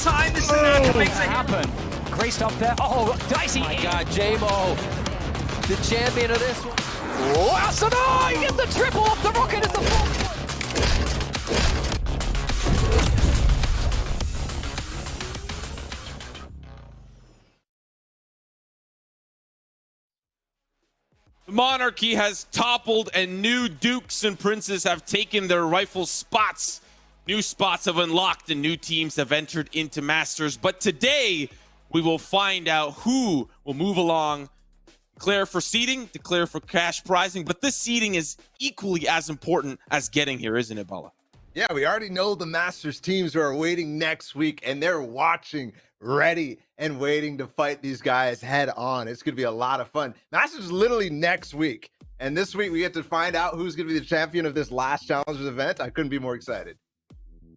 time. This is an What happened? Graced up there. Oh, Dicey. Oh my God, J-Mo, the champion of this one. Oh, Asano! He gets the triple off the rocket as the full. The monarchy has toppled and new dukes and princes have taken their rightful spots. New spots have unlocked and new teams have entered into Masters. But today, we will find out who will move along, declare for seeding, declare for cash prizing. But this seeding is equally as important as getting here, isn't it, Bala? Yeah, we already know the Masters teams who are waiting next week, and they're watching, ready, and waiting to fight these guys head on. It's going to be a lot of fun. Masters is literally next week, and this week we get to find out who's going to be the champion of this last Challengers event. I couldn't be more excited.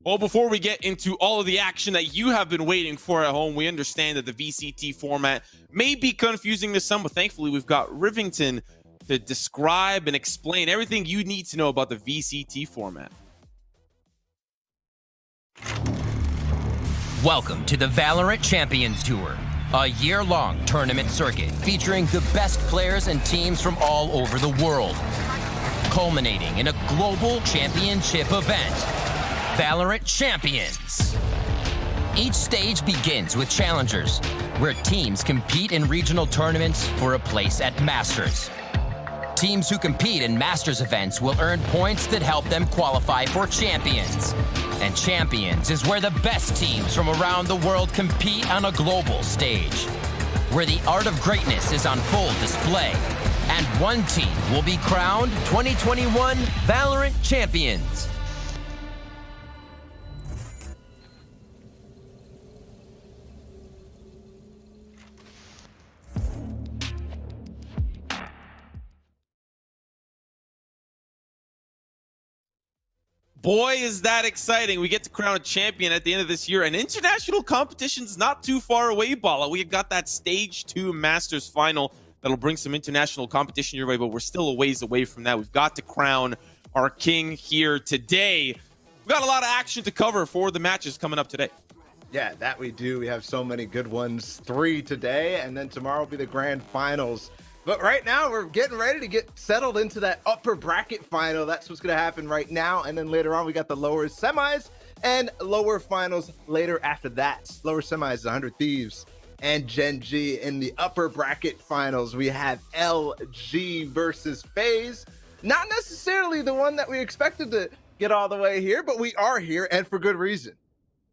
Well, before we get into all of the action that you have been waiting for at home, we understand that the VCT format may be confusing to some, but thankfully we've got Rivington to describe and explain everything you need to know about the VCT format. Welcome to the VALORANT Champions Tour, a year-long tournament circuit featuring the best players and teams from all over the world, culminating in a global championship event, VALORANT Champions. Each stage begins with challengers, where teams compete in regional tournaments for a place at Masters. Teams who compete in Masters events will earn points that help them qualify for Champions. And Champions is where the best teams from around the world compete on a global stage, where the art of greatness is on full display. And one team will be crowned 2021 VALORANT Champions. Boy, is that exciting. We get to crown a champion at the end of this year, and international competition's not too far away, Bala. We got that Stage 2 Masters final that'll bring some international competition your way, but we're still a ways away from that. We've got to crown our king here today. We've got a lot of action to cover for the matches coming up today. Yeah, that we do. We have so many good ones. 3 today, and then tomorrow will be the grand finals. But right now, we're getting ready to get settled into that upper bracket final. That's what's going to happen right now. And then later on, we got the lower semis and lower finals later after that. Lower semis is 100 Thieves and Gen G. In the upper bracket finals, we have LG versus FaZe. Not necessarily the one that we expected to get all the way here, but we are here, and for good reason.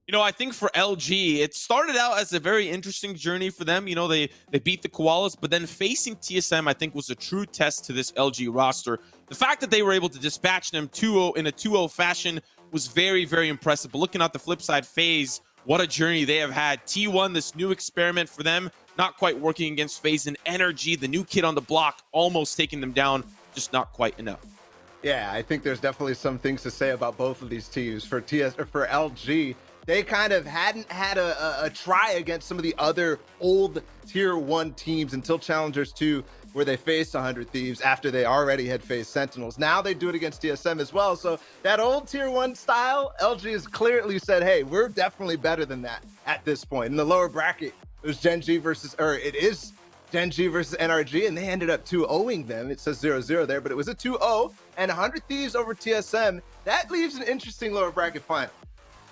You know, I think for LG, it started out as a very interesting journey for them. You know, they beat the Koalas, but then facing TSM, I think, was a true test to this LG roster. The fact that they were able to dispatch them 2-0 in a 2-0 fashion was very, very impressive. But looking at the flip side, FaZe, what a journey they have had. T1, this new experiment for them, not quite working against FaZe. And Energy, the new kid on the block, almost taking them down, just not quite enough. Yeah, I think there's definitely some things to say about both of these teams. For LG, they kind of hadn't had a try against some of the other old Tier 1 teams until Challengers 2, where they faced 100 Thieves after they already had faced Sentinels. Now they do it against TSM as well. So that old Tier 1 style, LG has clearly said, hey, we're definitely better than that at this point. In the lower bracket, it was Gen G versus NRG, and they ended up 2-0ing them. It says 0-0 there, but it was a 2-0, and 100 Thieves over TSM. That leaves an interesting lower bracket final.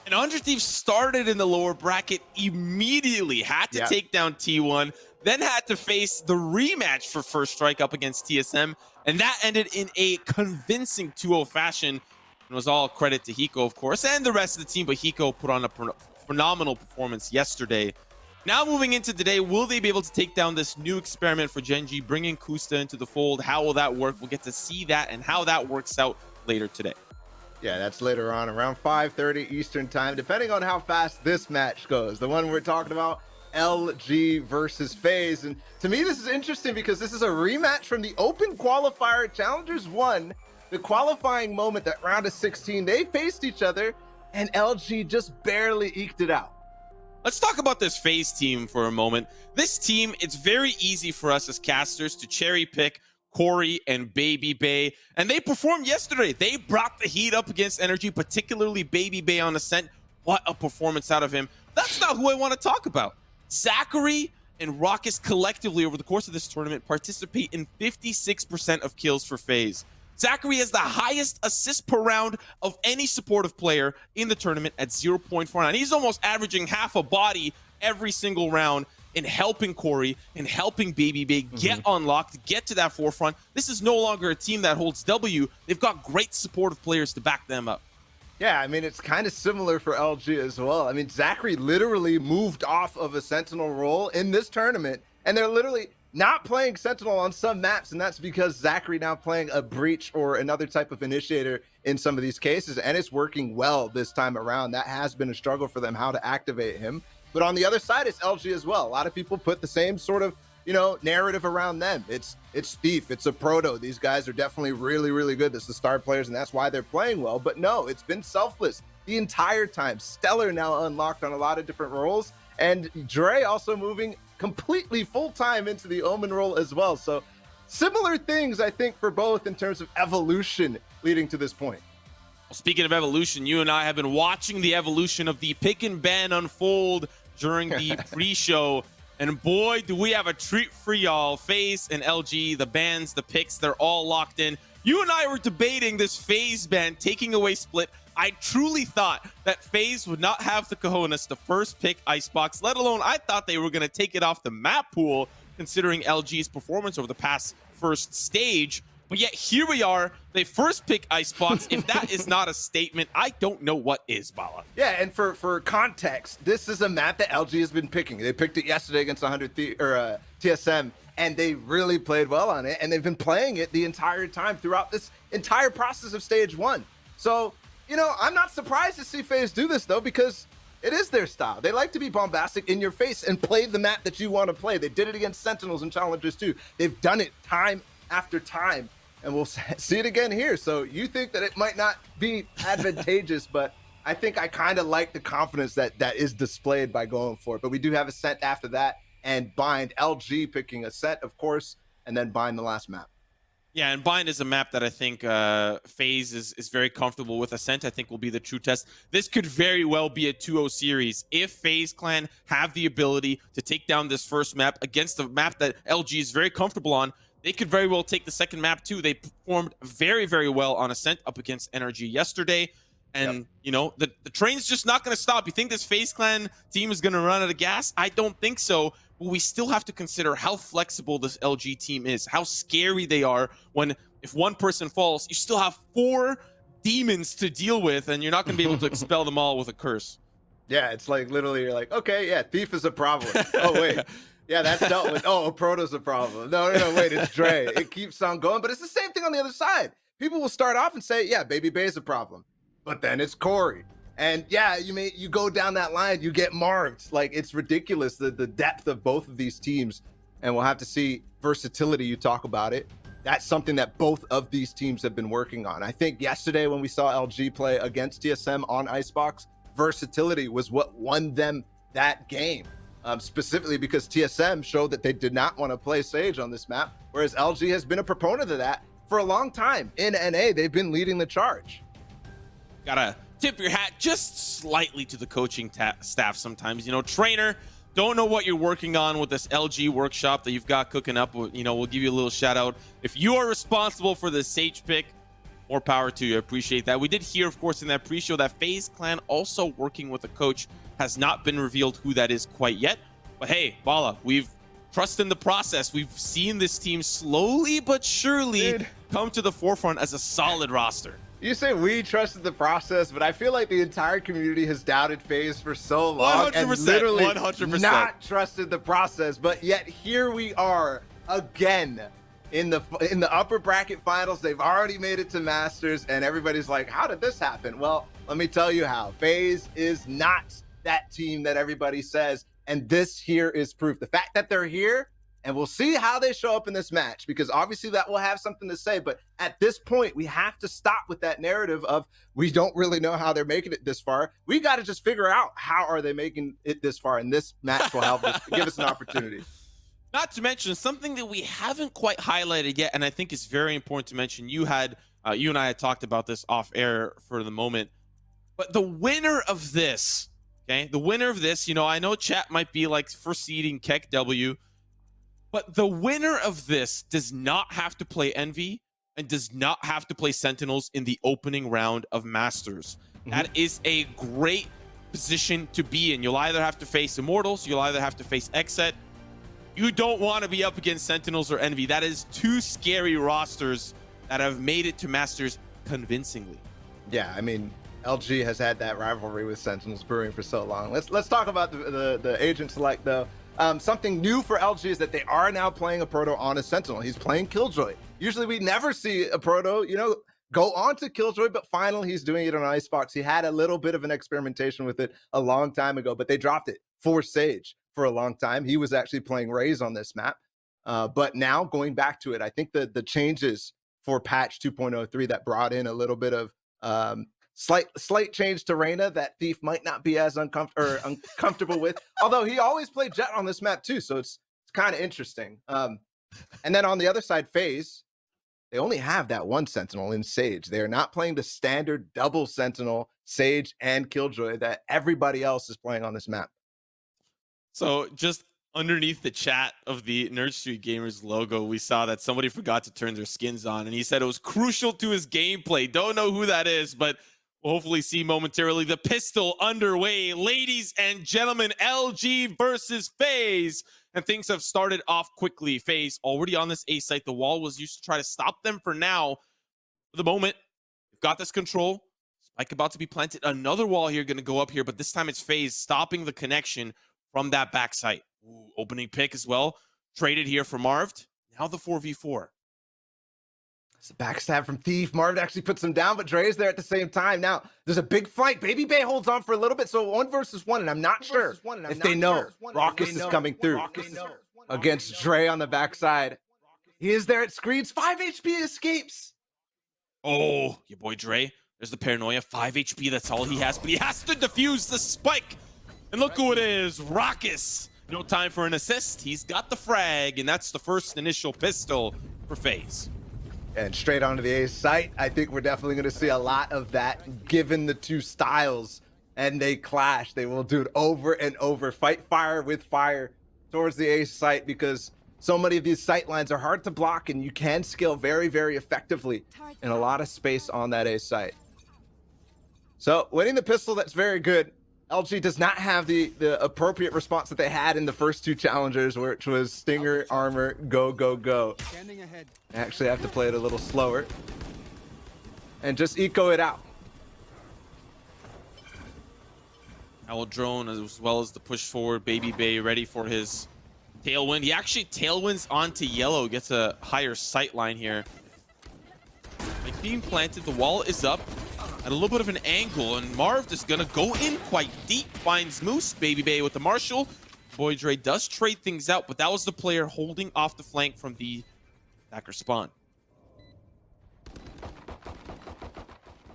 And 100 Thieves started in the lower bracket immediately, had to take down T1, then had to face the rematch for First Strike up against TSM, and that ended in a convincing 2-0 fashion. It was all credit to Hiko, of course, and the rest of the team, but Hiko put on a phenomenal performance yesterday. Now moving into today, will they be able to take down this new experiment for Gen G, bringing Kusta into the fold? How will that work? We'll get to see that and how that works out later today. Yeah, that's later on, around 5:30 Eastern time, depending on how fast this match goes. The one we're talking about, LG versus FaZe. And to me, this is interesting because this is a rematch from the Open Qualifier. Challengers won the qualifying moment, that round of 16. They faced each other, and LG just barely eked it out. Let's talk about this FaZe team for a moment. This team, it's very easy for us as casters to cherry pick Corey and Baby Bay, and they performed yesterday. They brought the heat up against Energy, particularly Baby Bay on Ascent. What a performance out of him. that's not who I want to talk about. Zachary and Raucus collectively over the course of this tournament participate in 56% of kills for FaZe. Zachary has the highest assist per round of any supportive player in the tournament at 0.49. He's almost averaging half a body every single round in helping Corey, in helping Baby Bay get unlocked, get to that forefront. This is no longer a team that holds W. They've got great supportive players to back them up. Yeah, I mean, it's kind of similar for LG as well. I mean, Zachary literally moved off of a Sentinel role in this tournament, and they're literally not playing Sentinel on some maps, and that's because Zachary now playing a Breach or another type of initiator in some of these cases, and it's working well this time around. That has been a struggle for them, how to activate him. But on the other side, it's LG as well. A lot of people put the same sort of, narrative around them. It's Thief, it's a Proto. These guys are definitely really, really good. It's the star players, and that's why they're playing well. But no, it's been selfless the entire time. Stellar now unlocked on a lot of different roles, and Dre also moving completely full-time into the Omen role as well. So similar things, I think, for both in terms of evolution leading to this point. Speaking of evolution, you and I have been watching the evolution of the pick and ban unfold during the pre-show. And boy, do we have a treat for y'all. FaZe and LG, the bans, the picks, they're all locked in. You and I were debating this FaZe ban taking away Split. I truly thought that FaZe would not have the cojones to first pick Icebox, let alone I thought they were going to take it off the map pool, considering LG's performance over the past first stage. But yet here we are. They first pick Icebox. If that is not a statement, I don't know what is, Bala. Yeah, and for context, this is a map that LG has been picking. They picked it yesterday against 100 TSM, and they really played well on it, and they've been playing it the entire time throughout this entire process of stage 1. So, I'm not surprised to see FaZe do this, though, because it is their style. They like to be bombastic in your face and play the map that you want to play. They did it against Sentinels and Challengers, too. They've done it time after time, and we'll see it again here. So you think that it might not be advantageous, but I think I kind of like the confidence that is displayed by going for it. But we do have a set after that, and Bind, LG picking a set, of course, and then Bind the last map. Yeah, and Bind is a map that I think FaZe is very comfortable with. Ascent, I think, will be the true test. This could very well be a 2-0 series if FaZe Clan have the ability to take down this first map against the map that LG is very comfortable on. They could very well take the second map, too. They performed very, very well on Ascent up against NRG yesterday. And, the train's just not going to stop. You think this FaZe Clan team is going to run out of gas? I don't think so. But we still have to consider how flexible this LG team is, how scary they are when if one person falls, you still have 4 demons to deal with, and you're not going to be able to expel them all with a curse. Yeah, it's like literally you're like, okay, yeah, Thief is a problem. Oh, wait. Yeah, that's dealt with. Oh, Proto's a problem. No, wait, it's Dre. It keeps on going, but it's the same thing on the other side. People will start off and say, yeah, Baby Bay is a problem, but then it's Corey. And yeah, you go down that line, you get marked. Like, it's ridiculous, the depth of both of these teams. And we'll have to see versatility. You talk about it. That's something that both of these teams have been working on. I think yesterday when we saw LG play against TSM on Icebox, versatility was what won them that game. Specifically because TSM showed that they did not want to play Sage on this map, whereas LG has been a proponent of that for a long time. In NA, they've been leading the charge. Gotta tip your hat just slightly to the coaching staff sometimes. Trainer, don't know what you're working on with this LG workshop that you've got cooking up. We'll give you a little shout out. If you are responsible for the Sage pick, more power to you. I appreciate that. We did hear, of course, in that pre-show that FaZe Clan also working with a coach. Has not been revealed who that is quite yet. But hey, Bala, we've trusted in the process. We've seen this team slowly but surely come to the forefront as a solid roster. You say we trusted the process, but I feel like the entire community has doubted FaZe for so long 100%, and literally 100%. not trusted the process. But yet here we are again in the upper bracket finals. They've already made it to Masters, and everybody's like, how did this happen? Well, let me tell you how. FaZe is not that team that everybody says, and this here is proof. The fact that they're here, and we'll see how they show up in this match, because obviously that will have something to say, but at this point, we have to stop with that narrative of we don't really know how they're making it this far. We got to just figure out how are they making it this far, and this match will help us, give us an opportunity. Not to mention something that we haven't quite highlighted yet, and I think is very important to mention. You and I had talked about this off air for the moment, but the winner of this Okay, the winner of this, I know chat might be like for seeding Keck W, but the winner of this does not have to play Envy and does not have to play Sentinels in the opening round of Masters. That is a great position to be in. You'll either have to face Immortals, you'll either have to face Exet. You don't want to be up against Sentinels or Envy. That is two scary rosters that have made it to Masters convincingly. Yeah, I mean, LG has had that rivalry with Sentinels brewing for so long. Let's talk about the agent select though. Something new for LG is that they are now playing a Proto on a Sentinel. He's playing Killjoy. Usually we never see a Proto, go on to Killjoy, but finally he's doing it on Icebox. He had a little bit of an experimentation with it a long time ago, but they dropped it for Sage for a long time. He was actually playing Raze on this map. But now going back to it, I think the changes for patch 2.03 that brought in a little bit of slight change to Reyna that Thief might not be as uncomfortable with. Although he always played Jet on this map too, so it's kind of interesting. And then on the other side, FaZe, they only have that one Sentinel in Sage. They are not playing the standard double Sentinel, Sage and Killjoy that everybody else is playing on this map. So just underneath the chat of the Nerd Street Gamers logo, we saw that somebody forgot to turn their skins on, and he said it was crucial to his gameplay. Don't know who that is, but we'll hopefully see momentarily. The pistol underway. Ladies and gentlemen, LG versus FaZe. And things have started off quickly. FaZe already on this A site. The wall was used to try to stop them for now. For the moment, they've got this control. Spike about to be planted. Another wall here going to go up here, but this time it's FaZe stopping the connection from that back site. Ooh, opening pick as well. Traded here for Marved. Now the 4v4. It's a backstab from Thief. Marvin actually puts him down, but Dre's there at the same time. Now, there's a big fight. Baby Bay holds on for a little bit, so 1 versus 1, and I'm not sure if they know Raucus is coming through against Dre on the backside. He is there at screens. 5 HP escapes. Oh, your boy Dre. There's the paranoia. 5 HP, that's all he has, but he has to defuse the spike. And look who it is, Raucus. No time for an assist. He's got the frag, and that's the first initial pistol for FaZe. And straight onto the A site. I think we're definitely going to see a lot of that given the two styles and they clash. They will do it over and over. Fight fire with fire towards the A site because so many of these sight lines are hard to block and you can scale very, very effectively in a lot of space on that A site. So winning the pistol, that's very good. LG does not have the appropriate response that they had in the first two challengers, which was Stinger, Armor, go, go, go. Standing ahead. Actually, I have to play it a little slower and just eco it out. Owl drone as well as the push forward. Baby Bay ready for his tailwind. He actually tailwinds onto yellow, gets a higher sight line here. Like being planted, the wall is up at a little bit of an angle, and Marv is gonna go in quite deep. Finds Moose. Baby Bay with the Marshall. Boy Dre does trade things out, but that was the player holding off the flank from the attacker spawn.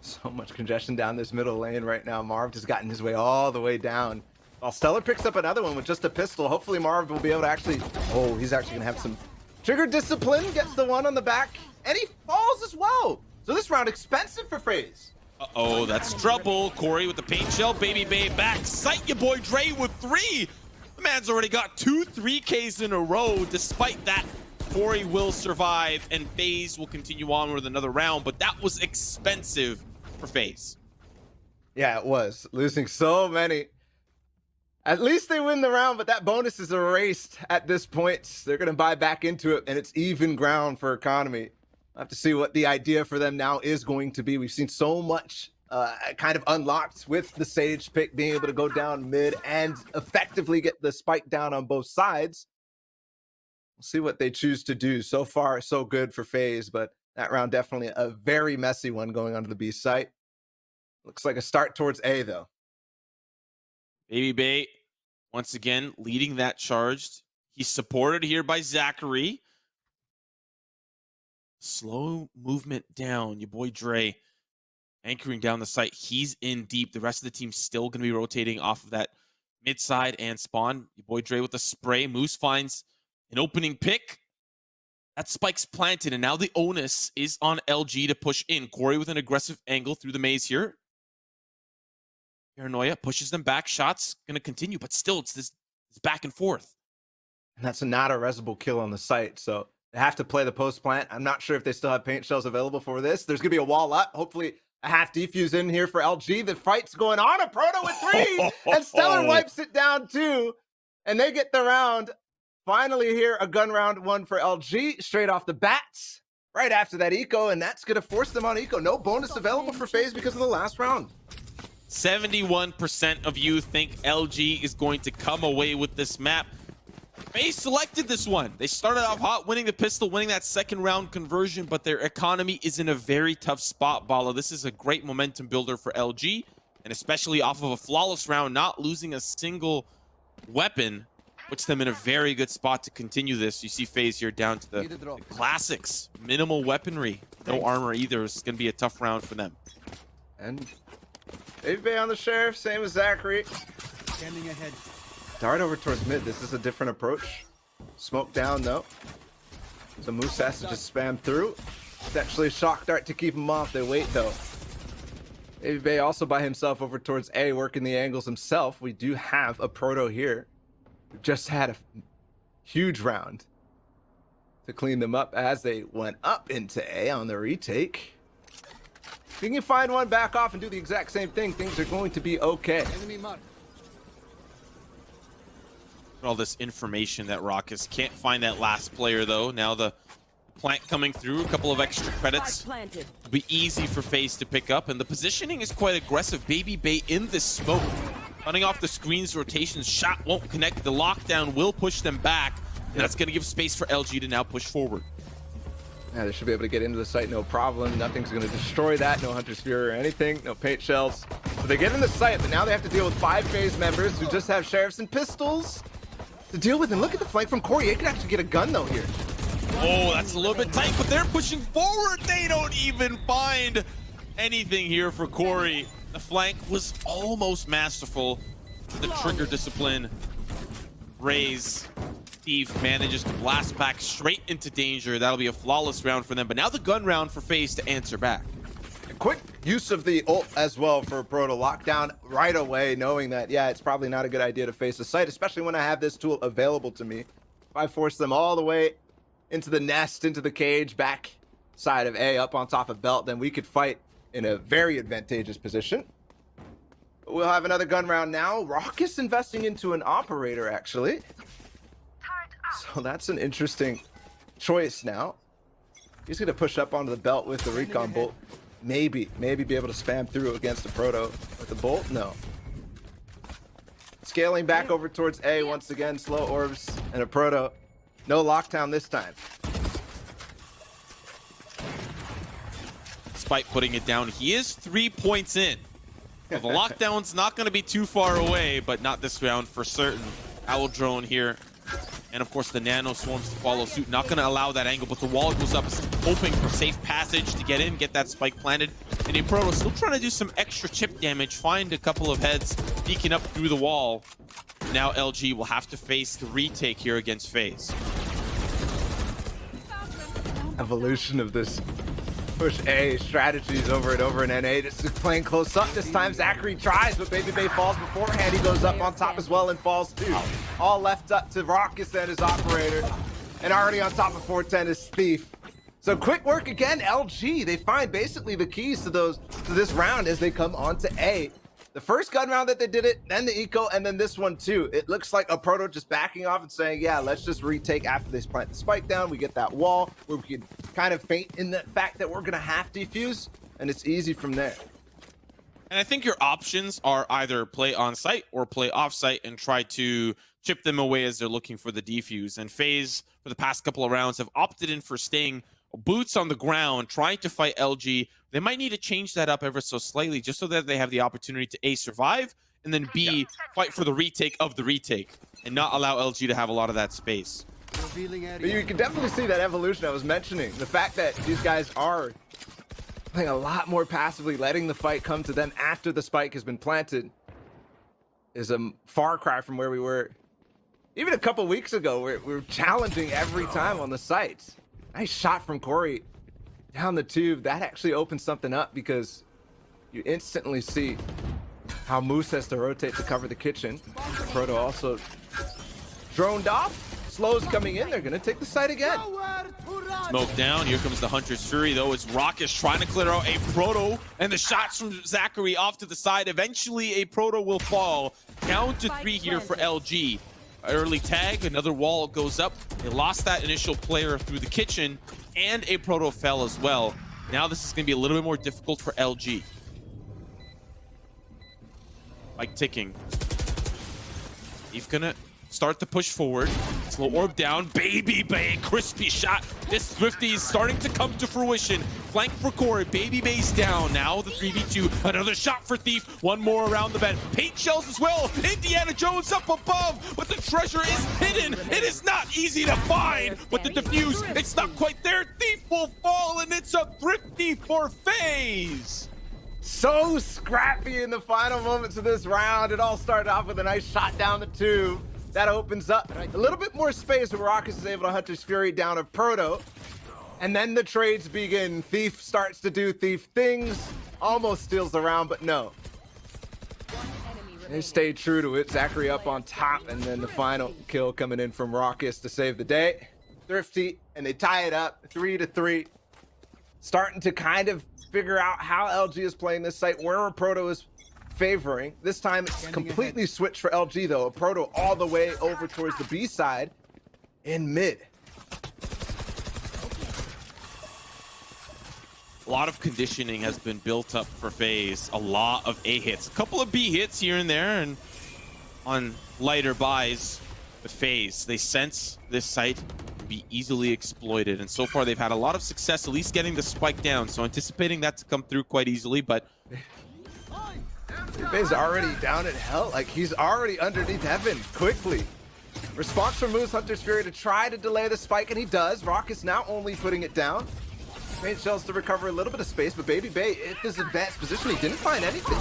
So much congestion down this middle lane right now. Marv has gotten his way all the way down. While Stellar picks up another one with just a pistol. Hopefully Marv will be able to actually... Oh, he's actually gonna have some trigger discipline. Gets the one on the back, and he falls as well. So this round expensive for FaZe. Uh-oh, that's trouble. Corey with the paint shell. Baby Bay back. Sight your boy Dre with 3. The man's already got 2 3Ks in a row. Despite that, Corey will survive, and FaZe will continue on with another round, but that was expensive for FaZe. Yeah, it was. Losing so many. At least they win the round, but that bonus is erased at this point. They're going to buy back into it, and it's even ground for economy. I'll have to see what the idea for them now is going to be. We've seen so much kind of unlocked with the Sage pick, being able to go down mid and effectively get the spike down on both sides. We'll see what they choose to do. So far, so good for FaZe, but that round definitely a very messy one going onto the B site. Looks like a start towards A, though. Baby Bay, once again, leading that charged. He's supported here by Zachary. Slow movement down. Your boy Dre anchoring down the site. He's in deep. The rest of the team's still going to be rotating off of that mid side and spawn. Your boy Dre with the spray. Moose finds an opening pick. That spike's planted, and now the onus is on LG to push in. Corey with an aggressive angle through the maze here. Paranoia pushes them back. Shots going to continue, but still it's this back and forth. And that's not a resable kill on the site, so they have to play the post plant. I'm not sure if they still have paint shells available for this. There's gonna be a wall up. Hopefully a half defuse in here for LG. The fight's going on. A Proto with 3, and Stellar wipes it down too, and they get the round. Finally here, a gun round 1 for LG straight off the bats. Right after that eco, and that's gonna force them on eco. No bonus available for FaZe because of the last round. 71% of you think LG is going to come away with this map. FaZe selected this one. They started off hot, winning the pistol, winning that second round conversion, but their economy is in a very tough spot, Bala. This is a great momentum builder for LG, and especially off of a flawless round, not losing a single weapon puts them in a very good spot to continue this. You see FaZe here down to the classics. Minimal weaponry, no armor either. It's going to be a tough round for them. And Bay on the Sheriff, same as Zachary. Standing ahead. Dart over towards mid. This is a different approach. Smoke down though. So Moose has to just spam through. It's actually a shock dart to keep him off. They wait though. Bay also by himself over towards A, working the angles himself. We do have a Proto here. We just had a huge round to clean them up as they went up into A on the retake. If you can find one, back off and do the exact same thing, things are going to be okay. Enemy mark. All this information that Raucus can't find that last player though. Now the plant coming through, a couple of extra credits. It'll be easy for FaZe to pick up, and the positioning is quite aggressive. Baby Bay in this smoke, running off the screen's rotations. Shot won't connect. The lockdown will push them back, and that's going to give space for LG to now push forward. Yeah, they should be able to get into the site, no problem. Nothing's going to destroy that. No Hunter's Fury or anything. No paint shells. So they get in the site, but now they have to deal with 5 FaZe members who just have sheriffs and pistols to deal with. And look at the flank from Corey. He could actually get a gun though here. Oh, that's a little bit tight, but they're pushing forward. They don't even find anything here for Corey. The flank was almost masterful. The trigger discipline. Raze. Thief manages to blast back straight into danger. That'll be a flawless round for them. But now the gun round for FaZe to answer back. A quick use of the ult as well for Proto. Lockdown right away, knowing that, yeah, it's probably not a good idea to face the site, especially when I have this tool available to me. If I force them all the way into the nest, into the cage, back side of A, up on top of Belt, then we could fight in a very advantageous position. We'll have another gun round now. Raucus investing into an operator, actually. So that's an interesting choice now. He's going to push up onto the Belt with the recon bolt. Maybe be able to spam through against the Proto with the bolt. No. Scaling back over towards A once again. Slow orbs and a Proto. No lockdown this time. Despite putting it down, he is 3 points in. So the lockdown's not going to be too far away, but not this round for certain. Owl drone here. And of course the nano swarms to follow suit. Not going to allow that angle, but the wall goes up, hoping for safe passage to get in, get that spike planted. And a Proto still trying to do some extra chip damage, find a couple of heads peeking up through the wall. Now LG will have to face the retake here against FaZe. Evolution of this push A strategies over and over in NA. Just playing close up this time. Zachary tries, but Baby Bay falls beforehand. He goes up on top as well and falls too. All left up to Raucus and his operator. And already on top of 410 is Thief. So quick work again, LG. They find basically the keys to this round as they come onto A. The first gun round that they did it, then the eco, and then this one too. It looks like a Proto just backing off and saying, yeah, let's just retake after they plant the spike down. We get that wall where we can kind of feint in the fact that we're going to have defuse, and it's easy from there. And I think your options are either play on site or play off site and try to chip them away as they're looking for the defuse. And FaZe, for the past couple of rounds, have opted in for staying boots on the ground, trying to fight LG. They might need to change that up ever so slightly just so that they have the opportunity to A, survive, and then B, fight for the retake of the retake and not allow LG to have a lot of that space. But you can definitely see that evolution I was mentioning. The fact that these guys are playing a lot more passively, letting the fight come to them after the spike has been planted is a far cry from where we were even a couple weeks ago. We were challenging every time on the sites. Nice shot from Corey down the tube. That actually opens something up because you instantly see how Moose has to rotate to cover the kitchen. Proto also droned off. Slow's coming in. They're going to take the site again. Smoke down. Here comes the Hunter's Fury, though. It's Rockus trying to clear out a Proto, and the shots from Zachary off to the side. Eventually, a Proto will fall. Down to 3 here for LG. Early tag, another wall goes up. They lost that initial player through the kitchen, and a Proto fell as well. Now this is going to be a little bit more difficult for LG. Like ticking. He's gonna start to push forward. Slow orb down. Baby Bay, crispy shot. This Thrifty is starting to come to fruition. Flank for Corey. Baby Bay's down. Now the 3v2. Another shot for Thief. One more around the bend. Paint shells as well. Indiana Jones up above, but the treasure is hidden. It is not easy to find, but the defuse, it's not quite there. Thief will fall, and it's a Thrifty for FaZe. So scrappy in the final moments of this round. It all started off with a nice shot down the tube. That opens up a little bit more space where Rockus is able to Hunter's Fury down a Proto. And then the trades begin. Thief starts to do Thief things. Almost steals the round, but no. They stay true to it. Zachary up on top, and then the final kill coming in from Rockus to save the day. Thrifty, and they tie it up 3-3. Starting to kind of figure out how LG is playing this site, where a Proto is favoring. This time it's completely switched for LG though. A Proto all the way over towards the B side in mid. A lot of conditioning has been built up for FaZe. A lot of A hits, a couple of B hits here and there, and on lighter buys, the FaZe, they sense this site can be easily exploited, and so far they've had a lot of success at least getting the spike down, so anticipating that to come through quite easily. But FaZe already down in hell. Like, he's already underneath heaven quickly. Response from Moose, Hunter's Fury to try to delay the spike, and he does. Rock is now only putting it down. Paint shells to recover a little bit of space, but Baby Bay in this advanced position, he didn't find anything.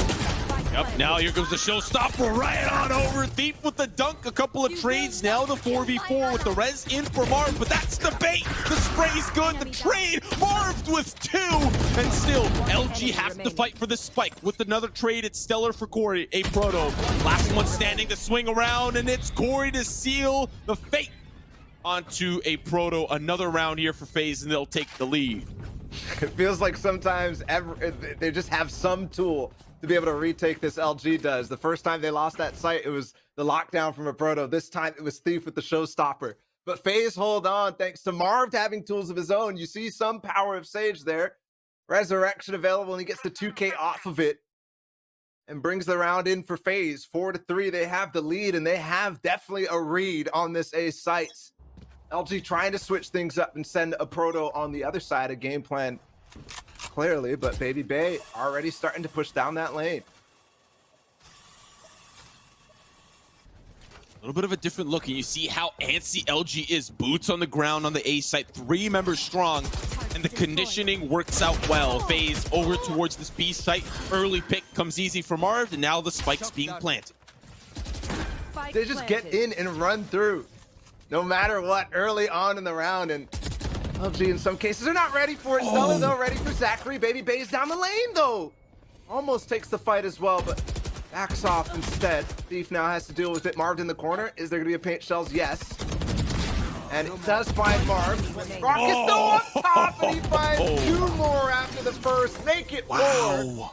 Yep, now here comes the showstopper right on over. Thief with the dunk, a couple of trades. Now the 4v4 with the res in for Marv, but that's the bait. The spray's good, the trade. Marv with 2, and still LG have to fight for the spike. With another trade, it's Stellar for Corey, a Proto. Last one standing to swing around, and it's Corey to seal the fate onto a Proto. Another round here for FaZe, and they'll take the lead. It feels like sometimes they just have some tool to be able to retake this. LG does. The first time they lost that site, it was the lockdown from a Proto. This time it was Thief with the showstopper. But FaZe hold on thanks to Marv having tools of his own. You see some power of Sage there. Resurrection available, and he gets the 2K off of it and brings the round in for FaZe. 4-3, they have the lead, and they have definitely a read on this A site. LG trying to switch things up and send a Proto on the other side. A game plan clearly, but Baby Bay already starting to push down that lane. A little bit of a different look, and you see how antsy LG is. Boots on the ground on the A site, 3 members strong, and the conditioning works out well. FaZe over towards this B site. Early pick comes easy for Marv, and now the spike's being planted. They just get in and run through no matter what early on in the round, and LG in some cases are not ready for it. Stella though ready for Zachary. Baby Bay's down the lane though. Almost takes the fight as well, but backs off instead. Thief now has to deal with it. Marv in the corner. Is there gonna be a paint shells? Yes. And it does find Marv. Rock is still up top, and he finds 2 more after the first. Make it 4.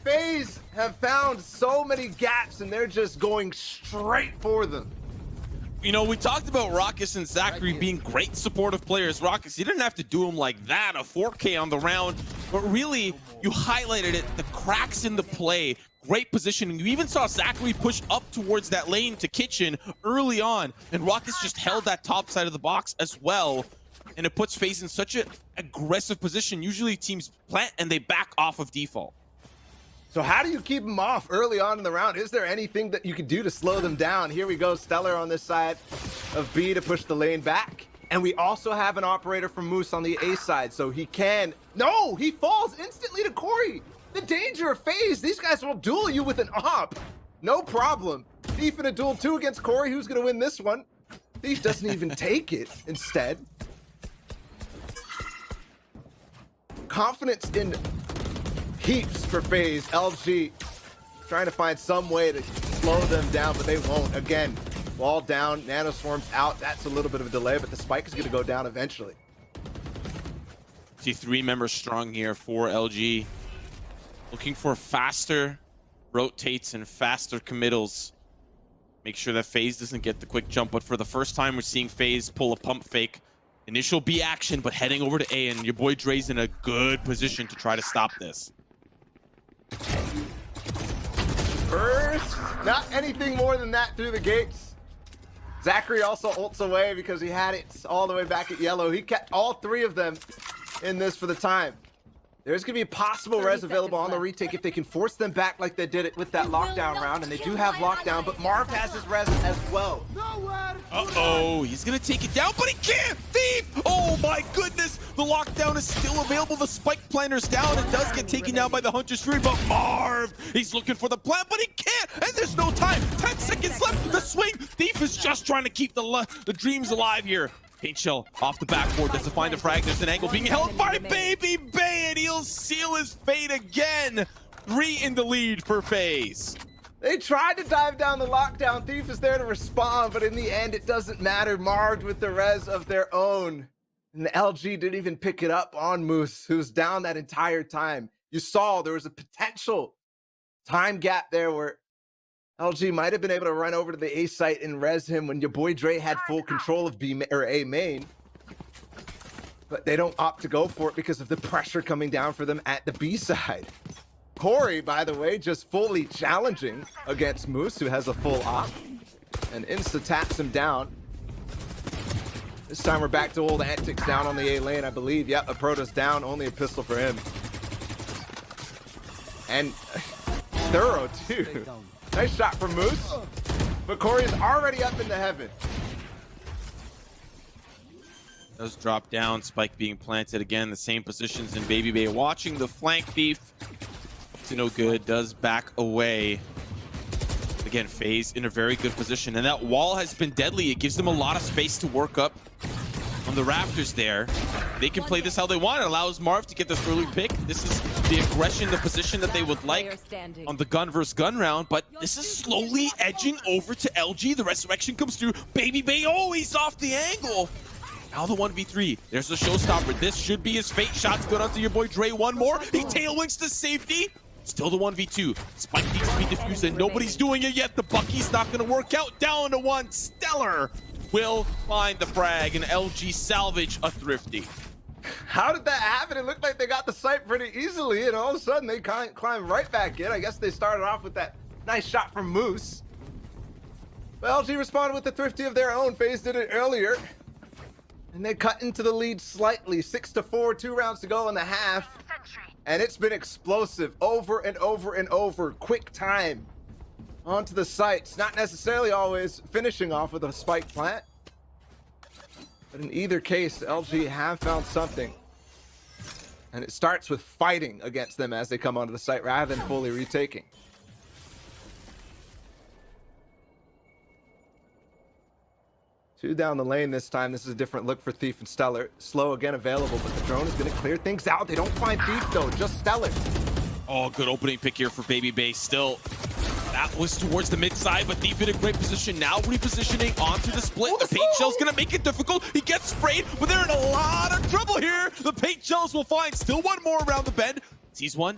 FaZe have found so many gaps, and they're just going straight for them. You know, we talked about Rockus and Zachary being great supportive players. Rockus, you didn't have to do him like that, a 4K on the round, but really, you highlighted it, the cracks in the play, great positioning. You even saw Zachary push up towards that lane to kitchen early on, and Rockus just held that top side of the box as well, and it puts FaZe in such an aggressive position. Usually teams plant and they back off of default. So how do you keep them off early on in the round? Is there anything that you can do to slow them down? Here we go, Stellar on this side of B to push the lane back. And we also have an operator from Moose on the A side, so he can... No, he falls instantly to Corey. The danger of FaZe, these guys will duel you with an op. No problem. Thief in a duel 2 against Corey. Who's gonna win this one? Thief doesn't even take it instead. Confidence in heaps for FaZe. LG trying to find some way to slow them down, but they won't. Again, wall down, nanoswarms out. That's a little bit of a delay, but the spike is going to go down eventually. See 3 members strong here for LG. Looking for faster rotates and faster committals. Make sure that FaZe doesn't get the quick jump, but for the first time, we're seeing FaZe pull a pump fake. Initial B action, but heading over to A, and your boy Dre's in a good position to try to stop this. First, not anything more than that through the gates. Zachary also ults away because he had it all the way back at yellow. He kept all 3 of them in this for the time. There's going to be a possible res available on the retake if they can force them back like they did it with that lockdown round, and they do have lockdown, but Marv has his res as well. Uh-oh, he's going to take it down, but he can't! Thief! Oh my goodness! The lockdown is still available. The spike planter's down. It does get taken down by the Hunter's Fury, but Marv, he's looking for the plant, but he can't! And there's no time! 10 seconds left! The swing! Thief is just trying to keep the dreams alive here. Paint shell off the backboard, doesn't find a frag. There's an angle being held by Baby Bay, and he'll seal his fate again. 3 in the lead for FaZe. They tried to dive down the lockdown. Thief is there to respond, but in the end, it doesn't matter. Marred with the res of their own. And the LG didn't even pick it up on Moose, who was down that entire time. You saw there was a potential time gap there where LG might have been able to run over to the A site and res him when your boy Dre had full control of B or A main. But they don't opt to go for it because of the pressure coming down for them at the B side. Corey, by the way, just fully challenging against Moose, who has a full op, and insta taps him down. This time we're back to old antics down on the A lane, I believe. Yep, a Protoss down, only a pistol for him. And thorough too. Nice shot from Moose, but Corey is already up into heaven. Does drop down, spike being planted again, the same positions in Baby Bay. Watching the flank thief. To no good, does back away. Again, FaZe in a very good position, and that wall has been deadly. It gives them a lot of space to work up on the rafters there. They can play this how they want. It allows Marv to get this early pick. This is the aggression, the position that they would like on the gun versus gun round, but this is slowly edging over to LG. The resurrection comes through. Baby Bay, oh, he's off the angle. Now the 1v3. There's the showstopper. This should be his fate. Shots good onto your boy Dre. One more. He tailwinks to safety. Still the 1v2. Spike needs to be diffused, and nobody's doing it yet. The Bucky's not going to work out. Down to 1. Stellar will find the frag, and LG salvage a thrifty. How did that happen? It looked like they got the site pretty easily, and all of a sudden they climb right back in. I guess they started off with that nice shot from Moose. But LG responded with the thrifty of their own. FaZe did it earlier. And they cut into the lead slightly. 6-4, 2 rounds to go in the half. And it's been explosive over and over and over. Quick time onto the sites. Not necessarily always finishing off with a spike plant. But in either case, LG have found something. And it starts with fighting against them as they come onto the site rather than fully retaking. Two down the lane this time. This is a different look for Thief and Stellar. Slow again available, but the drone is going to clear things out. They don't find Thief though, just Stellar. Oh, good opening pick here for Baby Bay. Still, that was towards the mid side, but Thief in a great position. Now repositioning onto the split. The paint shell's going to make it difficult. He gets sprayed, but they're in a lot of trouble here. The paint shells will find still one more around the bend. Sees one.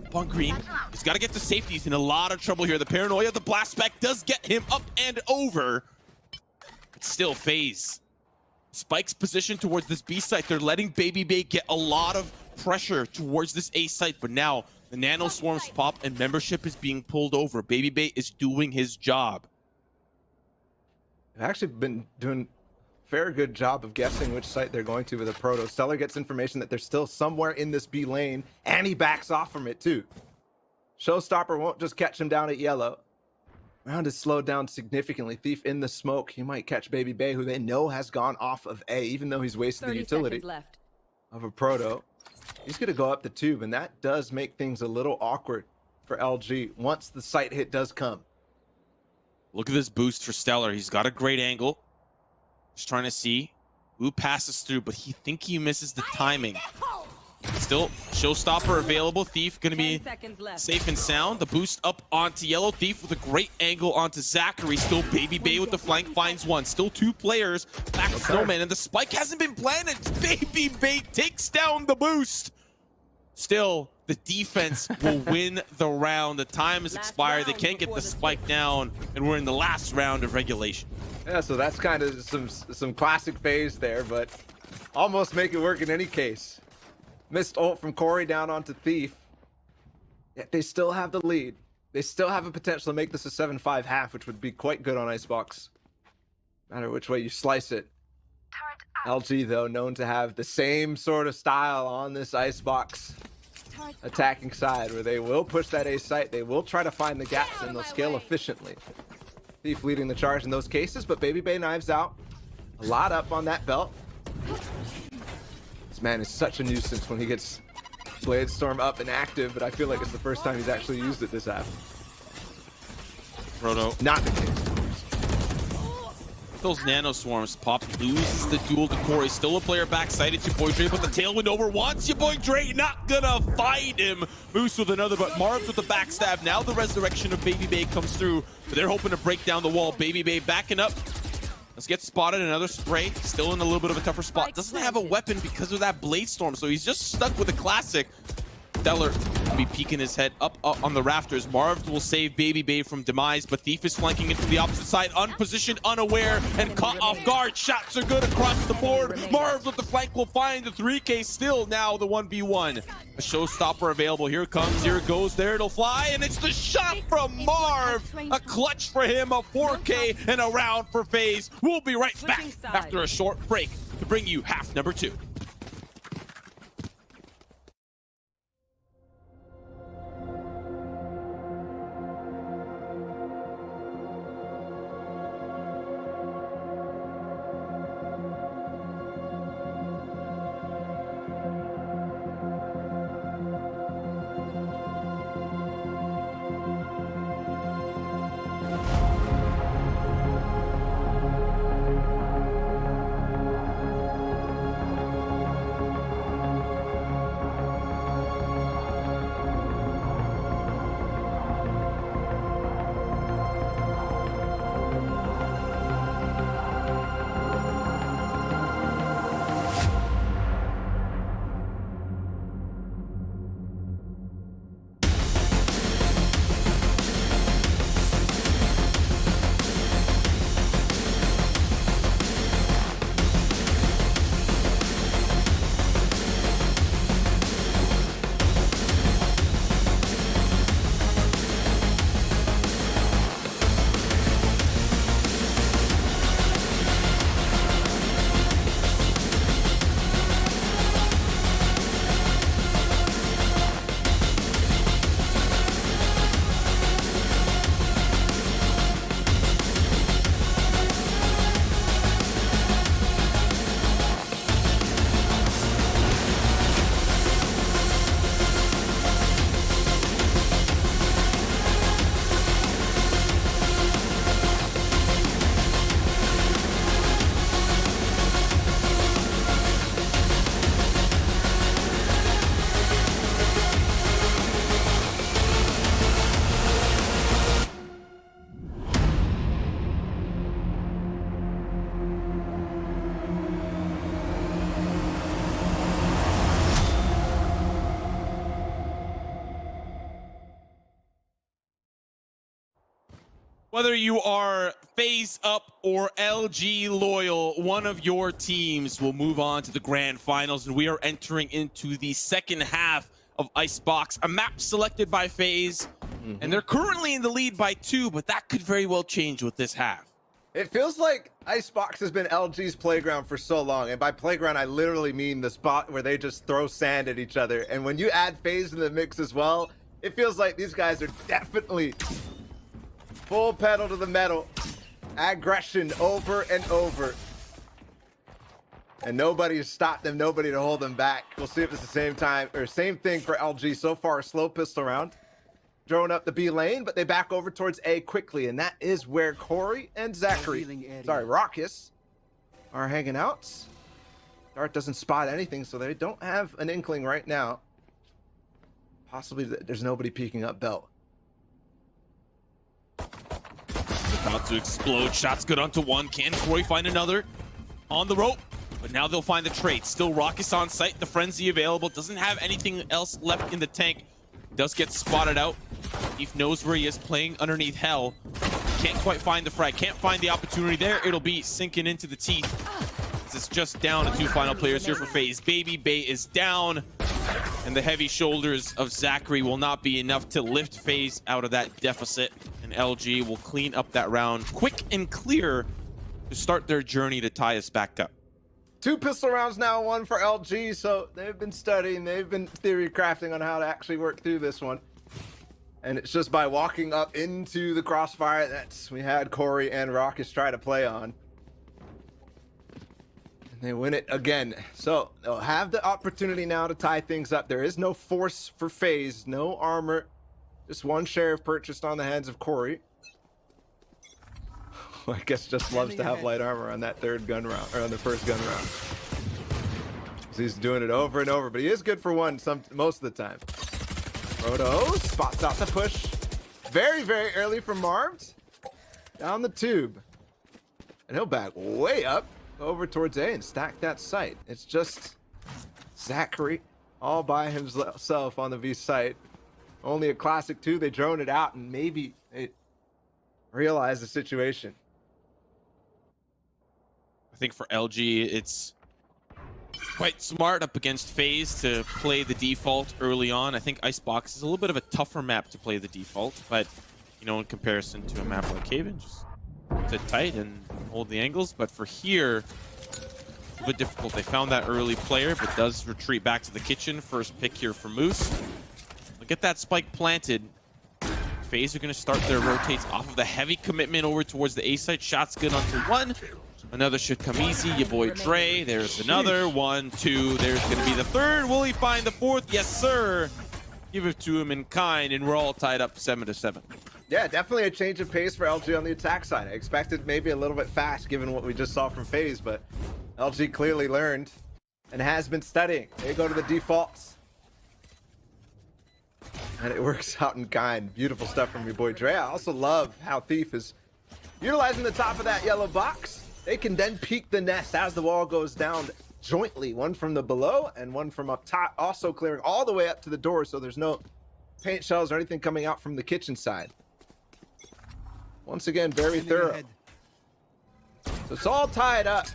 Up on green. He's got to get to safety. He's in a lot of trouble here. The paranoia, the blast back does get him up and over. Still FaZe. Spike's position towards this B site. They're letting Baby Bay get a lot of pressure towards this A site, but now the nano swarms pop and membership is being pulled over. Baby Bay is doing his job. They've actually been doing a very good job of guessing which site they're going to with a Proto. Stellar gets information that they're still somewhere in this B lane, and he backs off from it too. Showstopper won't just catch him down at yellow. Round is slowed down significantly. Thief in the smoke. He might catch Baby Bay, who they know has gone off of A, even though he's wasted the utility of a Proto. He's going to go up the tube, and that does make things a little awkward for LG once the site hit does come. Look at this boost for Stellar. He's got a great angle. Just trying to see who passes through, but he misses the timing. Still, Showstopper available. Thief gonna be safe and sound. The boost up onto Yellow. Thief with a great angle onto Zachary. Still Baby Bay with the flank, finds one. Still two players back with Snowman, and the spike hasn't been planted. Baby Bay takes down the boost. Still, the defense will win the round. The time has expired. They can't get the spike down, and we're in the last round of regulation. Yeah, so that's kind of some classic FaZe there, but almost make it work in any case. Missed ult from Corey down onto Thief. Yet they still have the lead. They still have a potential to make this a 7-5 half, which would be quite good on Icebox. No matter which way you slice it. LG, though, known to have the same sort of style on this Icebox attacking side, where they will push that A site. They will try to find the gaps, and they'll scale efficiently. Thief leading the charge in those cases, but Baby Bay knives out. A lot up on that belt. This man is such a nuisance when he gets Blade Storm up and active, but I feel like it's the first time he's actually used it this half. Roto. Not the case. Those nano swarms. Pop loses the duel to Corey. Still a player backsighted to Boy Dre, but the tailwind over wants you, Boy Dre. Not gonna find him. Moose with another, but Marv's with the backstab. Now the resurrection of Baby Bay comes through, but they're hoping to break down the wall. Baby Bay backing up. Let's get spotted. Another spray. Still in a little bit of a tougher spot. Doesn't have a weapon because of that Blade Storm, so he's just stuck with a classic. Stellar will be peeking his head up on the rafters. Marv will save Baby Bay from demise, but Thief is flanking into the opposite side, unpositioned, unaware, and caught off guard. Shots are good across the board. Marv with the flank will find the 3K. Still now the 1v1. A showstopper available. Here it comes, here it goes, there it'll fly, and it's the shot from Marv. A clutch for him, a 4K, and a round for FaZe. We'll be right back after a short break to bring you half number 2. Whether you are FaZe up or LG loyal, one of your teams will move on to the grand finals, and we are entering into the second half of Icebox, a map selected by FaZe, and they're currently in the lead by 2, but that could very well change with this half. It feels like Icebox has been LG's playground for so long, and by playground I literally mean the spot where they just throw sand at each other. And when you add FaZe in the mix as well, it feels like these guys are definitely full pedal to the metal, aggression over and over, and nobody to stop them, nobody to hold them back. We'll see if it's the same time or same thing for LG. So far, a slow pistol round, throwing up the B lane, but they back over towards A quickly, and that is where Corey and Zachary, sorry, Raucus, are hanging out. Dart doesn't spot anything, so they don't have an inkling right now. Possibly there's nobody peeking up belt. About to explode. Shots good onto one. Can Corey find another? On the rope. But now they'll find the trade. Still Raucous on site. The Frenzy available. Doesn't have anything else left in the tank. Does get spotted out. Eve knows where he is, playing underneath Hell. Can't quite find the frag. Can't find the opportunity there. It'll be sinking into the teeth. It's just down to 2 final players here for FaZe. Baby Bay is down. And the heavy shoulders of Zachary will not be enough to lift FaZe out of that deficit. And LG will clean up that round quick and clear to start their journey to tie us back up. 2 pistol rounds now, 1 for LG. So they've been studying, they've been theory crafting on how to actually work through this one. And it's just by walking up into the crossfire that we had Corey and Raucous try to play on. And they win it again. So they'll have the opportunity now to tie things up. There is no force for FaZe, no armor. Just 1 sheriff purchased on the hands of Corey. I guess just loves to have light armor on that 3rd gun round, or on the 1st gun round. So he's doing it over and over, but he is good for 1 most of the time. Roto spots out the push. Very, very early from Marved. Down the tube. And he'll back way up over towards A and stack that site. It's just Zachary all by himself on the V site. Only a classic 2. They drone it out and maybe they realize the situation. I think for LG, it's quite smart up against FaZe to play the default early on. I think Icebox is a little bit of a tougher map to play the default, but you know, in comparison to a map like Haven, just sit tight and hold the angles. But for here, a bit difficult. They found that early player, but does retreat back to the kitchen. First pick here for Moose. They'll get that spike planted. FaZe are going to start their rotates off of the heavy commitment over towards the A site. Shots good onto 1. Another should come easy. Your boy Dre. There's another. 1, 2. There's going to be the 3rd. Will he find the 4th? Yes, sir. Give it to him in kind, and we're all tied up 7-7. Yeah, definitely a change of pace for LG on the attack side. I expected maybe a little bit fast given what we just saw from FaZe, but LG clearly learned and has been studying. They go to the defaults. And it works out in kind. Beautiful stuff from your boy Dre. I also love how Thief is utilizing the top of that yellow box. They can then peek the nest as the wall goes down jointly. 1 from the below and 1 from up top. Also clearing all the way up to the door, so there's no paint shells or anything coming out from the kitchen side. Once again, very thorough. So it's all tied up.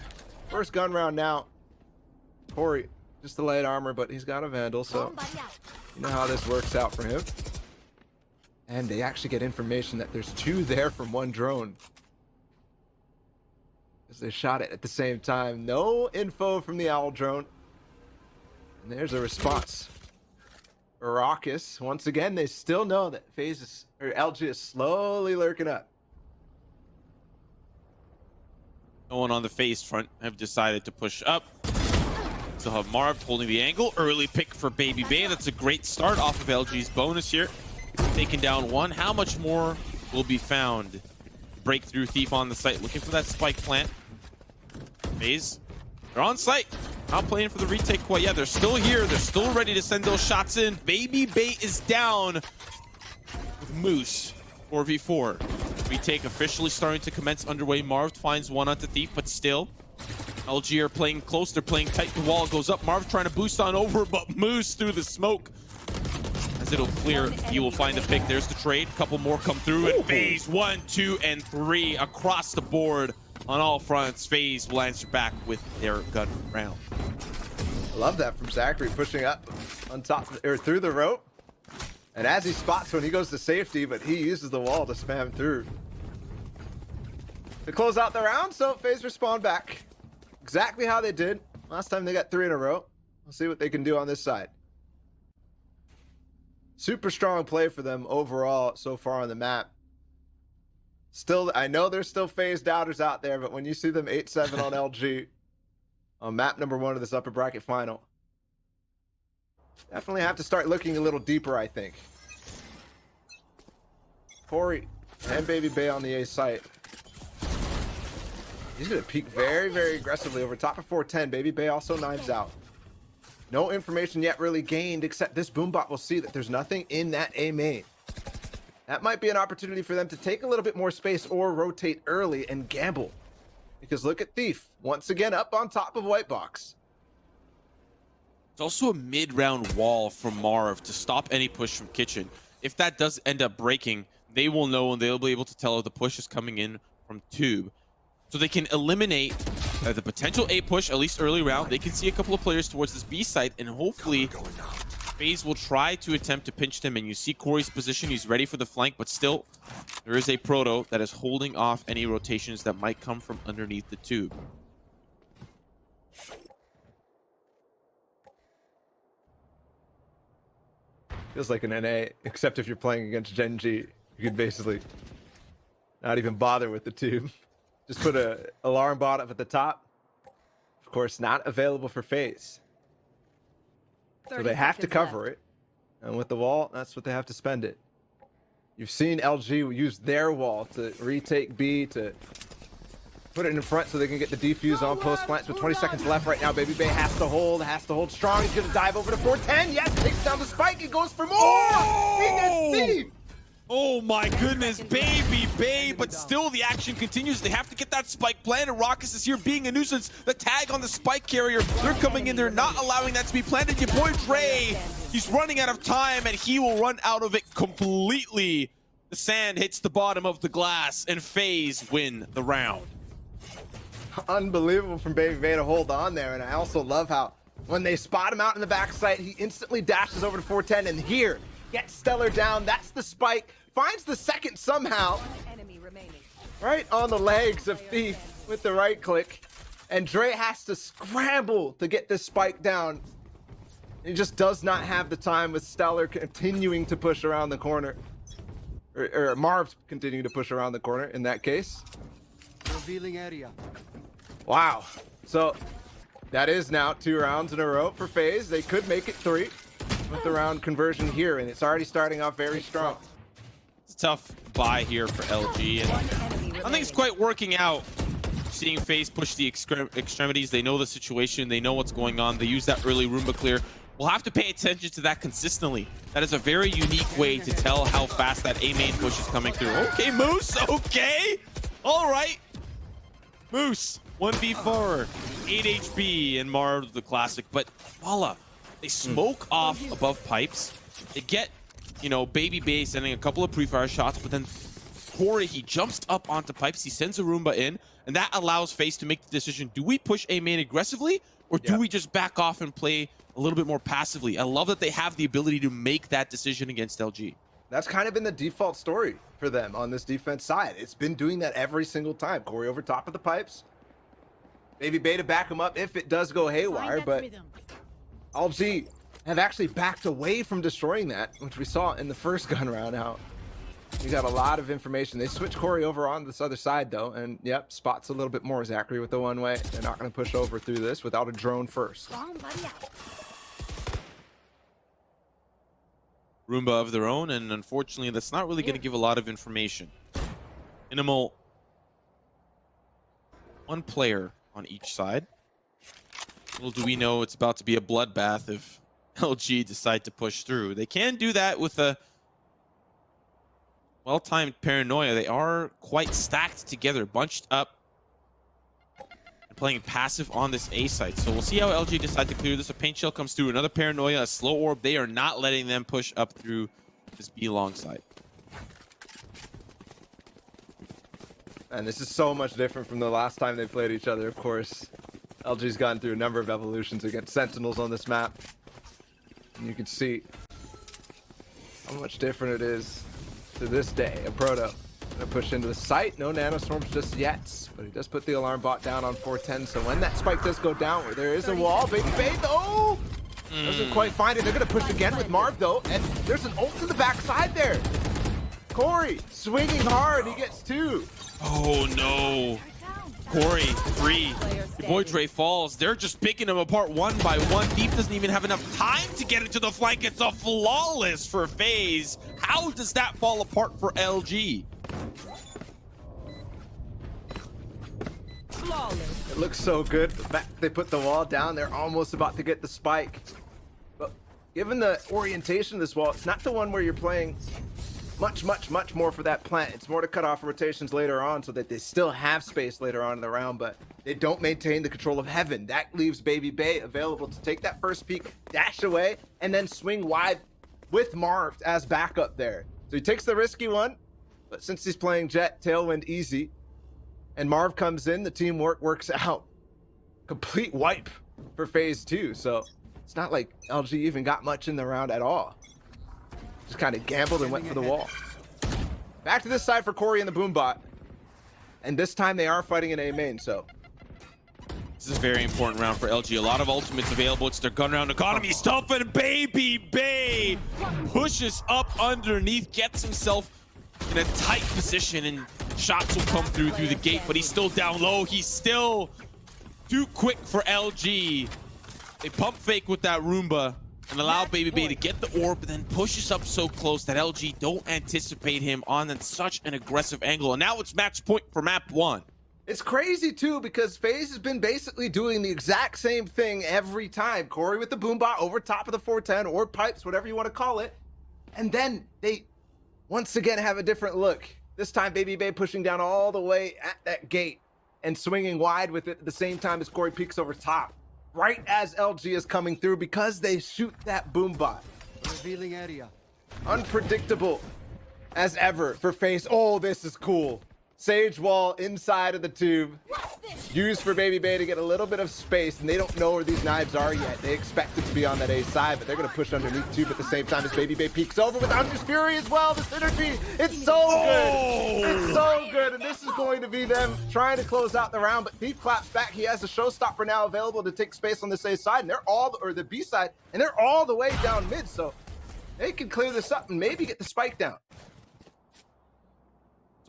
1st gun round now. Corey, just the light armor, but he's got a Vandal, so you know how this works out for him. And they actually get information that there's 2 there from 1 drone. As they shot it at the same time. No info from the Owl drone. And there's a response. Raucous. Once again, they still know that FaZe is, or LG is slowly lurking up. No one on the FaZe front have decided to push up. Still have Marv holding the angle. Early pick for Baby Bay. That's a great start off of LG's bonus here. Taking down 1. How much more will be found? Breakthrough Thief on the site, looking for that spike plant. FaZe, they're on site. Not playing for the retake quite yet. They're still here. They're still ready to send those shots in. Baby Bay is down with Moose. 4v4. Retake officially starting to commence underway. Marv finds 1 onto Thief, but still. LG are playing close. They're playing tight. The wall goes up. Marv trying to boost on over, but Moose through the smoke. As it'll clear, he will find the pick. There's the trade. Couple more come through. And FaZe 1, 2, and 3 across the board on all fronts. FaZe will answer back with their gun round. Love that from Zachary, pushing up on top or through the rope. And as he spots when he goes to safety, but he uses the wall to spam through. To close out the round, so FaZe respawn back. Exactly how they did. Last time they got 3 in a row. We'll see what they can do on this side. Super strong play for them overall so far on the map. Still, I know there's still FaZe doubters out there, but when you see them 8-7 on LG on map number 1 of this upper bracket final, definitely have to start looking a little deeper, I think. Corey and Baby Bay on the A site. He's going to peek very, very aggressively over top of 410. Baby Bay also knives out. No information yet really gained, except this Boombot will see that there's nothing in that A main. That might be an opportunity for them to take a little bit more space or rotate early and gamble. Because look at Thief, once again up on top of White Box. It's also a mid-round wall from Marv to stop any push from Kitchen. If that does end up breaking, they will know and they'll be able to tell if the push is coming in from Tube. So they can eliminate the potential A push, at least early round. They can see a couple of players towards this B site, and hopefully FaZe will try to attempt to pinch them. And you see Corey's position, he's ready for the flank, but still, there is a Proto that is holding off any rotations that might come from underneath the Tube. Feels like an NA, except if you're playing against Gen G, you could basically not even bother with the Tube. Just put a alarm bot up at the top. Of course, not available for FaZe. So they have to cover it. And with the wall, that's what they have to spend it. You've seen LG use their wall to retake B, to put it in front so they can get the defuse on post plants with 20 seconds left right now. Baby Bay has to hold strong. He's going to dive over to 410. Yes, takes down the spike. He goes for more. Oh! He gets Steve. Oh my goodness, Baby Bay, but still the action continues. They have to get that spike planted. Raucus is here being a nuisance. The tag on the spike carrier, they're coming in, they're not allowing that to be planted. Your boy Dre, he's running out of time and he will run out of it completely. The sand hits the bottom of the glass and FaZe win the round. Unbelievable from Baby Bay to hold on there. And I also love how when they spot him out in the backside, he instantly dashes over to 410 and here gets Stellar down. That's the spike. Finds the second somehow. Right on the legs of Thief with the right click. And Dre has to scramble to get this spike down. He just does not have the time with Stellar continuing to push around the corner. Or Marv continuing to push around the corner in that case. Revealing area. Wow. So that is now 2 rounds in a row for FaZe. They could make it 3 with the round conversion here, and it's already starting off very strong. It's a tough buy here for LG, and I think it's quite working out. Seeing FaZe push the extremities, they know the situation, they know what's going on. They use that early Roomba clear. We'll have to pay attention to that consistently. That is a very unique way to tell how fast that A main push is coming through. Okay, Moose, okay. All right. Moose, 1v4, 8 HP, and Marv the classic. But voila, they smoke off above pipes. They get, you know, Baby Bay sending a couple of pre-fire shots, but then Corey, he jumps up onto pipes. He sends a Roomba in, and that allows FaZe to make the decision. Do we push A main aggressively, or do we just back off and play a little bit more passively? I love that they have the ability to make that decision against LG. That's kind of been the default story for them on this defense side. It's been doing that every single time. Corey over top of the pipes. Baby Bay to back him up if it does go haywire, but LG have actually backed away from destroying that, which we saw in the first gun round. How you got a lot of information. They switch Corey over on this other side though, and yep, spots a little bit more Zachary with the one way. They're not going to push over through this without a drone first. Roomba of their own, and unfortunately that's not really going to give a lot of information. Minimal, one player on each side. Little do we know it's about to be a bloodbath if LG decide to push through. They can do that with a well-timed paranoia. They are quite stacked together, bunched up, and playing passive on this A site. So we'll see how LG decide to clear this. A paint shell comes through, another paranoia, a slow orb. They are not letting them push up through this B long side. And this is so much different from the last time they played each other, of course. LG's gone through a number of evolutions against Sentinels on this map. And you can see how much different it is to this day. A Proto gonna push into the site. No nanostorms just yet, but he does put the alarm bot down on 410. So when that spike does go down, where there is a wall, Baby Bay, oh! Doesn't quite find it. They're gonna push again with Marv though, and there's an ult in the backside there. Corey swinging hard, he gets 2. Oh no. Corey, 3. Your boy Dre falls. They're just picking him apart one by one. Deep doesn't even have enough time to get into the flank. It's a flawless for FaZe. How does that fall apart for LG? It looks so good. The fact they put the wall down, they're almost about to get the spike. But given the orientation of this wall, it's not the one where you're playing much more for that plant. It's more to cut off rotations later on so that they still have space later on in the round, but they don't maintain the control of heaven. That leaves Baby Bay available to take that first peek, dash away, and then swing wide with Marv as backup there. So he takes the risky one, but since he's playing Jet, Tailwind easy, and Marv comes in, the teamwork works out. Complete wipe for phase 2. So it's not like LG even got much in the round at all. Just kind of gambled and went for the wall. Back to this side for Corey and the Boombot. And this time they are fighting in A main, so. This is a very important round for LG. A lot of ultimates available. It's their gun round economy stuff, and Baby Bay pushes up underneath, gets himself in a tight position, and shots will come through the gate, but he's still down low. He's still too quick for LG. They pump fake with that Roomba and allow Baby Bay to get the orb, but then pushes up so close that LG don't anticipate him on such an aggressive angle. And now it's match point for map 1. It's crazy too, because FaZe has been basically doing the exact same thing every time. Corey with the Boombot over top of the 410 or pipes, whatever you want to call it. And then they once again have a different look. This time Baby Bay pushing down all the way at that gate and swinging wide with it at the same time as Corey peeks over top. Right as LG is coming through because they shoot that Boombot. Revealing area. Unpredictable as ever for FaZe. Oh, this is cool. Sage wall inside of the tube. Used for Baby Bay to get a little bit of space, and they don't know where these knives are yet. They expect it to be on that A side, but they're going to push underneath tube at the same time as Baby Bay peeks over with Hunter's Fury as well. The synergy, it's so good. It's so good, and this is going to be them trying to close out the round, but Thief claps back. He has a showstopper now available to take space on this A side, and they're all, or the B side, and they're all the way down mid, so they can clear this up and maybe get the spike down.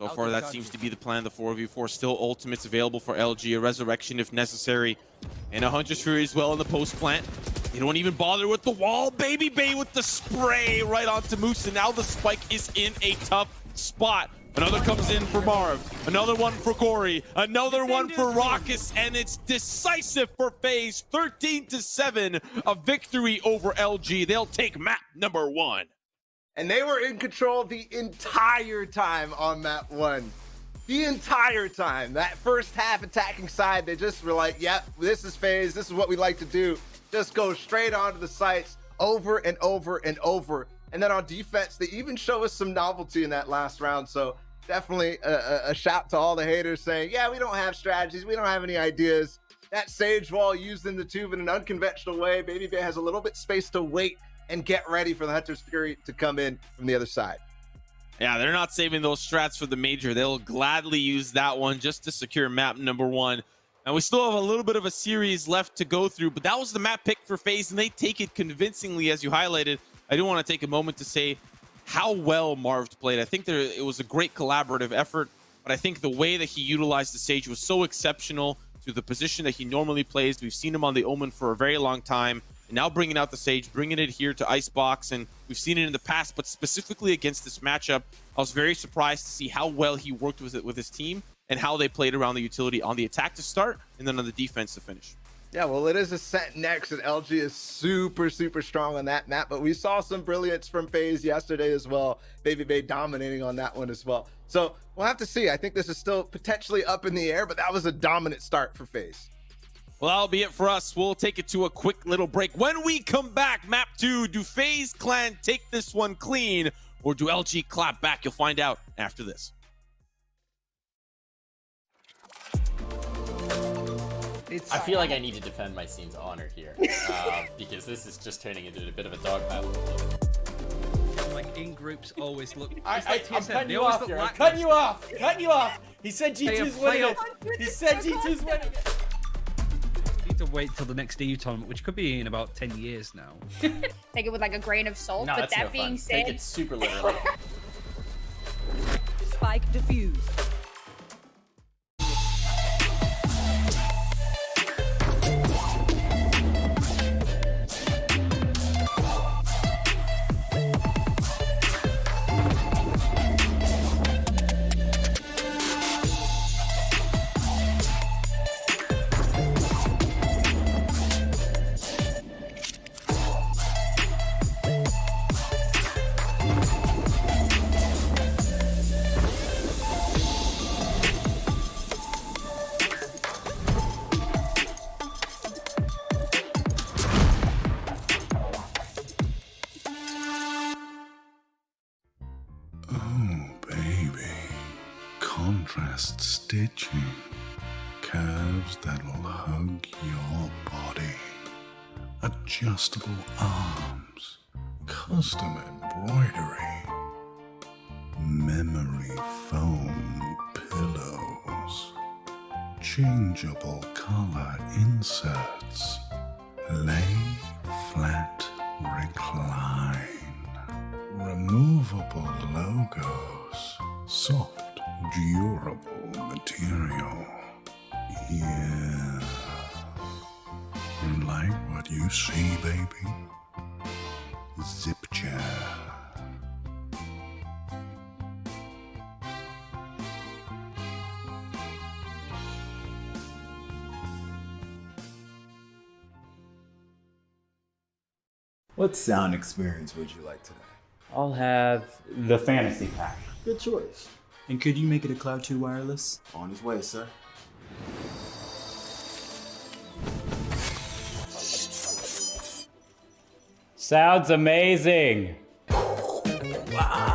So far, that seems to be the plan. The 4v4 still ultimates available for LG, a resurrection if necessary, and a Hunter's Fury as well in the post plant. They don't even bother with the wall. Baby Bay with the spray right onto Moose, and now the spike is in a tough spot. Another comes in for Marv, another one for Corey, another one for Raucus, and it's decisive for FaZe. 13-7, a victory over LG. They'll take map number 1. And they were in control the entire time on map 1. The entire time. That first half attacking side, they just were like, yep, this is FaZe. This is what we like to do. Just go straight onto the sites over and over and over. And then on defense, they even show us some novelty in that last round. So definitely a shout to all the haters saying, yeah, we don't have strategies. We don't have any ideas. That Sage wall used in the tube in an unconventional way. Baby Bay has a little bit space to wait and get ready for the Hunter's Fury to come in from the other side. Yeah, they're not saving those strats for the major. They'll gladly use that one just to secure map number 1. And we still have a little bit of a series left to go through, but that was the map pick for FaZe, and they take it convincingly, as you highlighted. I do want to take a moment to say how well Marv played. I think it was a great collaborative effort, but I think the way that he utilized the Sage was so exceptional to the position that he normally plays. We've seen him on the Omen for a very long time. And now bringing out the Sage, bringing it here to Icebox, and we've seen it in the past, but specifically against this matchup, I was very surprised to see how well he worked with it with his team and how they played around the utility on the attack to start and then on the defense to finish. Yeah, well, it is a set next, and LG is super strong on that map, but we saw some brilliance from FaZe yesterday as well. Baby Bay dominating on that one as well. So we'll have to see. I think this is still potentially up in the air, but that was a dominant start for FaZe. Well, that'll be it for us. We'll take it to a quick little break. When we come back, map 2, do FaZe Clan take this one clean, or do LG clap back? You'll find out after this. I feel like I need to defend my scene's honor here, because this is just turning into a bit of a dog battle. Like in groups always look. I'm cutting you off here. I'm cutting you off. Cutting you off. He said G2's winning it. He said G2's winning it. To wait till the next EU tournament, which could be in about 10 years now. Take it with like a grain of salt, No, but that's no that being fun. said, Take it super literally. Spike defused. contrast stitching, curves that'll hug your body, adjustable arms, custom embroidery, memory foam pillows, changeable color inserts, lay flat, recline, removable logos, soft, durable material. Yeah. You like what you see, baby? Zip chair. What sound experience would you like today? I'll have the fantasy pack. Good choice. And could you make it a Cloud 2 wireless? On his way, sir. Sounds amazing. Wow.